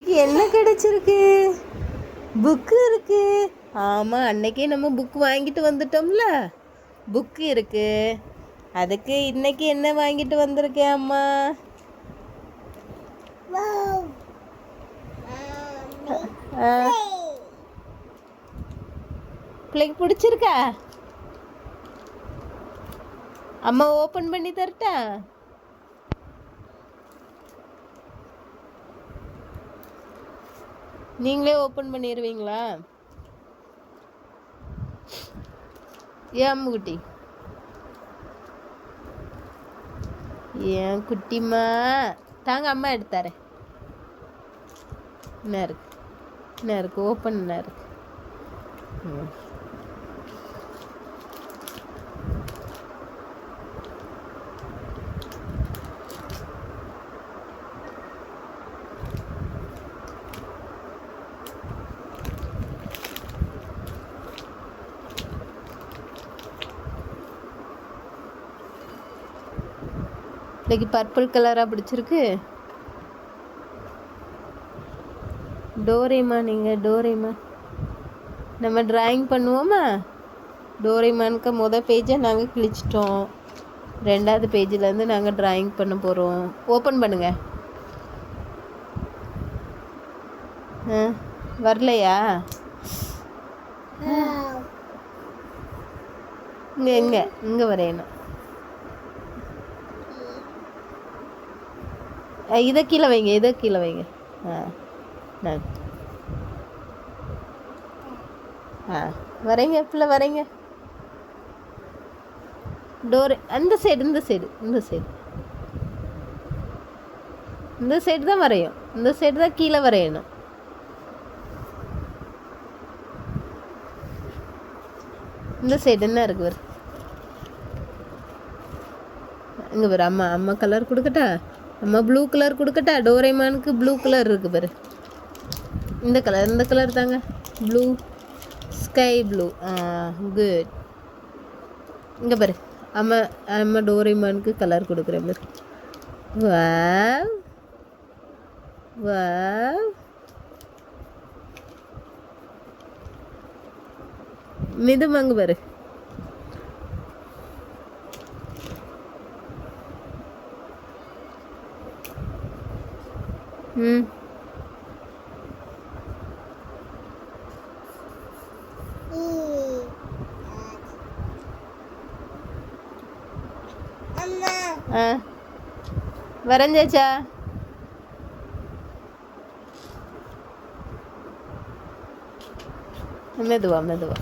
என்ன கிடைச்சிருக்கு? புக்கு இருக்கு. ஆமாம், அன்னைக்கே நம்ம புக் வாங்கிட்டு வந்துட்டோம்ல. புக்கு இருக்கு. அதுக்கு இன்னைக்கு என்ன வாங்கிட்டு வந்திருக்கேன் அம்மா? பிள்ளைக்கு பிடிச்சிருக்கா? அம்மா ஓப்பன் பண்ணி தரட்டா? நீங்களே ஓப்பன் பண்ணிடுவீங்களா? ஏன் அம்முக்குட்டி? ஏன் குட்டிம்மா தாங்க, அம்மா எடுத்தாரேன். என்ன இருக்கு? என்ன இருக்கு? ஓப்பன் என்ன இருக்கு? இன்னைக்கு பர்பிள் கலராக பிடிச்சிருக்கு. டோரேமான், நீங்கள் டோரேமான் நம்ம ட்ராயிங் பண்ணுவோமா? டோரேமானுக்கு மொதல் பேஜை நாங்கள் கிழிச்சிட்டோம். 2வது பேஜிலேருந்து நாங்கள் ட்ராயிங் பண்ண போகிறோம். ஓப்பன் பண்ணுங்க. வரலையா? இங்கே வரையணும். இதை கீழே வைங்க, இதை கீழே வைங்க. வரைங்க பிள்ளை, வரைங்க. டோர் அந்த சைடு, இந்த சைடு, இந்த சைடு, இந்த சைடு தான் வரையும். இந்த சைடு தான் கீழே வரையணும். இந்த சைடு என்ன இருக்கு பாரு. இங்கே பாரு, அம்மா கலர் கொடுக்கட்டா? அம்மா ப்ளூ கலர் கொடுக்கட்டா? டோரேமானுக்கு ப்ளூ கலர் இருக்கு பாரு. இந்த கலர் தாங்க. Blue, sky blue. குட். இங்கே பாரு, அம்மா டோரேமானுக்கு கலர் கொடுக்குறேன் பாரு. Wow wow. மிதுமாங்க பாரு. வரைஞ்சாச்சா? மெதுவா மெதுவா.